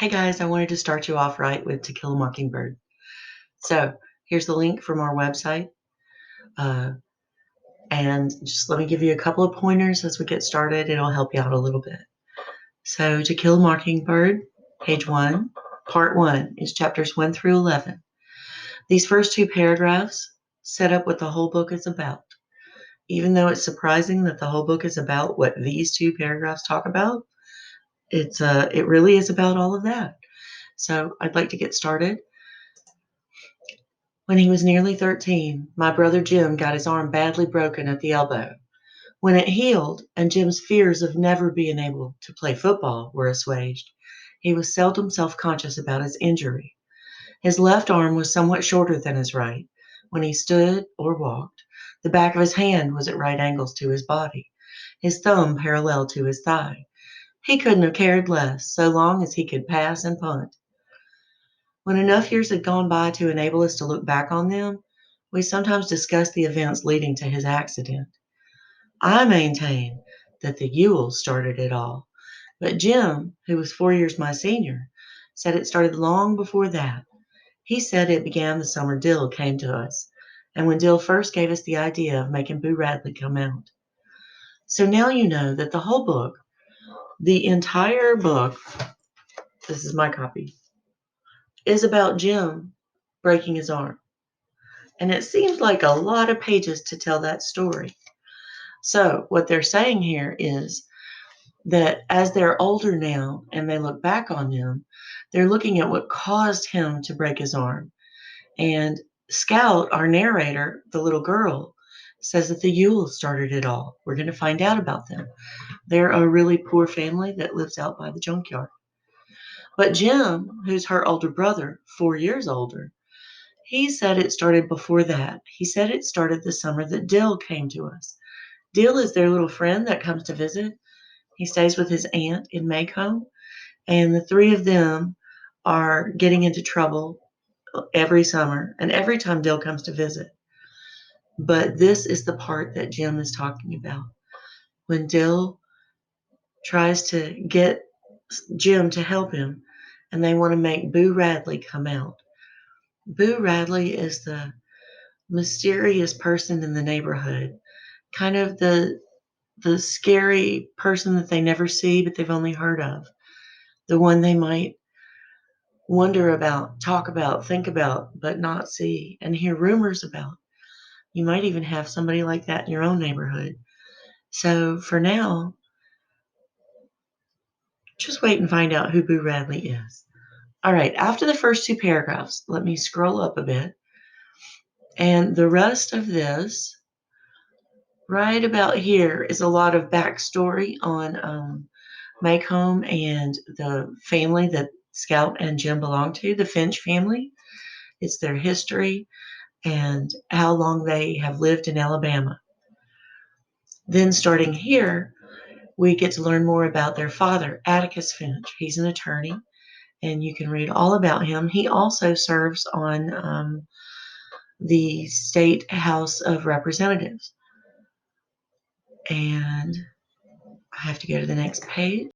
Hey guys, I wanted to start you off right with To Kill a Mockingbird. So here's the link from our website. And just let me give you a couple of pointers as we get started. It'll help you out a little bit. So To Kill a Mockingbird, page 1, part 1 is chapters 1 through 11. These first two paragraphs set up what the whole book is about. Even though it's surprising that the whole book is about what these two paragraphs talk about, it really is about all of that. So I'd like to get started. When he was nearly 13, my brother Jim got his arm badly broken at the elbow. When it healed and Jim's fears of never being able to play football were assuaged, he was seldom self-conscious about his injury. His left arm was somewhat shorter than his right. When he stood or walked, the back of his hand was at right angles to his body, his thumb parallel to his thigh. He couldn't have cared less, so long as he could pass and punt. When enough years had gone by to enable us to look back on them, we sometimes discussed the events leading to his accident. I maintain that the Ewells started it all, but Jim, who was 4 years my senior, said it started long before that. He said it began the summer Dill came to us, and when Dill first gave us the idea of making Boo Radley come out. So now you know that the whole book, the entire book, this is my copy, is about Jim breaking his arm. And it seems like a lot of pages to tell that story. So what they're saying here is that as they're older now and they look back on them, they're looking at what caused him to break his arm. And Scout, our narrator, the little girl, says that the Ewells started it all. We're going to find out about them. They're a really poor family that lives out by the junkyard. But Jim, who's her older brother, 4 years older, he said it started before that. He said it started the summer that Dill came to us. Dill is their little friend that comes to visit. He stays with his aunt in Maycomb, and the three of them are getting into trouble every summer and every time Dill comes to visit. But this is the part that Jim is talking about. When Dill tries to get Jim to help him, and they want to make Boo Radley come out. Boo Radley is the mysterious person in the neighborhood, kind of the scary person that they never see but they've only heard of, the one they might wonder about, talk about, think about, but not see and hear rumors about. You might even have somebody like that in your own neighborhood. So for now, just wait and find out who Boo Radley is. All right, after the first two paragraphs, let me scroll up a bit. And the rest of this, right about here, is a lot of backstory on Maycomb and the family that Scout and Jim belong to, the Finch family. It's their history and how long they have lived in Alabama. Then starting here, we get to learn more about their father, Atticus Finch. He's an attorney, and you can read all about him. He also serves on the State House of Representatives. And I have to go to the next page.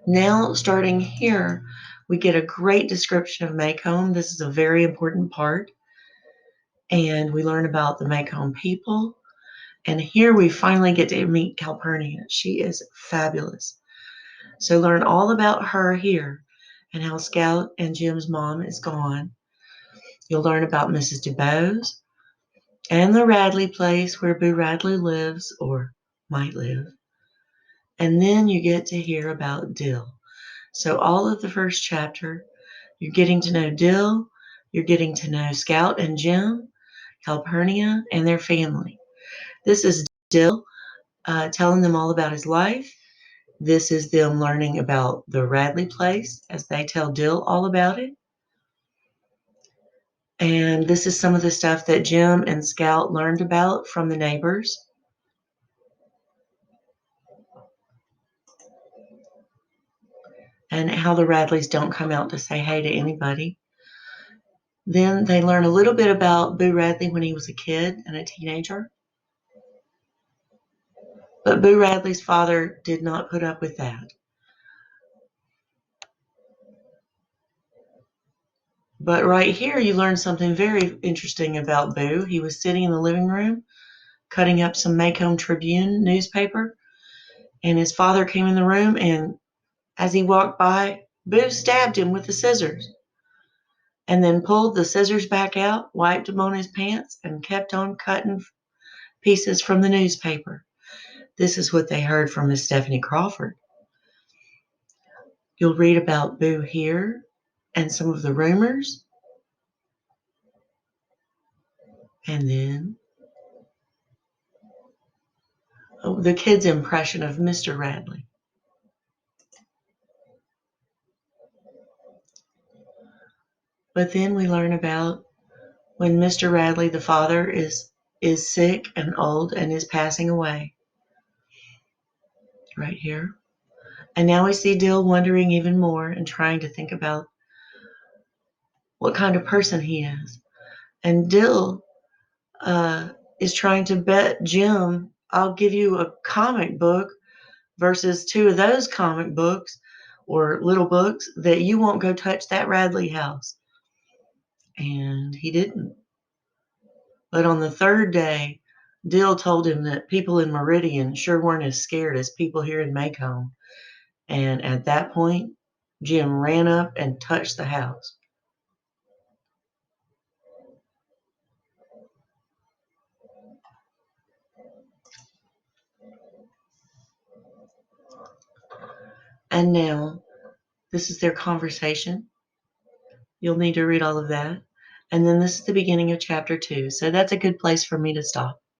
Now, starting here, we get a great description of Maycomb. This is a very important part. And we learn about the Maycomb people. And here we finally get to meet Calpurnia. She is fabulous. So learn all about her here and how Scout and Jim's mom is gone. You'll learn about Mrs. DuBose and the Radley place where Boo Radley lives or might live. And then you get to hear about Dill. So all of the first chapter, you're getting to know Dill, you're getting to know Scout and Jim, Calpurnia, and their family. This is Dill telling them all about his life. This is them learning about the Radley place as they tell Dill all about it. And this is some of the stuff that Jim and Scout learned about from the neighbors. And how the Radleys don't come out to say hey to anybody. Then they learn a little bit about Boo Radley when he was a kid and a teenager. But Boo Radley's father did not put up with that. But right here, you learn something very interesting about Boo. He was sitting in the living room, cutting up some Macomb Tribune newspaper, and his father came in the room, and as he walked by, Boo stabbed him with the scissors, and then pulled the scissors back out, wiped them on his pants, and kept on cutting pieces from the newspaper. This is what they heard from Miss Stephanie Crawford. You'll read about Boo here and some of the rumors, and then the kid's impression of Mr. Radley. But then we learn about when Mr. Radley, the father, is sick and old and is passing away. Right here. And now we see Dill wondering even more and trying to think about what kind of person he is. And Dill is trying to bet Jim, I'll give you a comic book versus two of those comic books or little books that you won't go touch that Radley house. And he didn't. But on the third day, Dill told him that people in Meridian sure weren't as scared as people here in Macomb. And at that point, Jim ran up and touched the house. And now, this is their conversation. You'll need to read all of that. And then this is the beginning of chapter 2. So that's a good place for me to stop.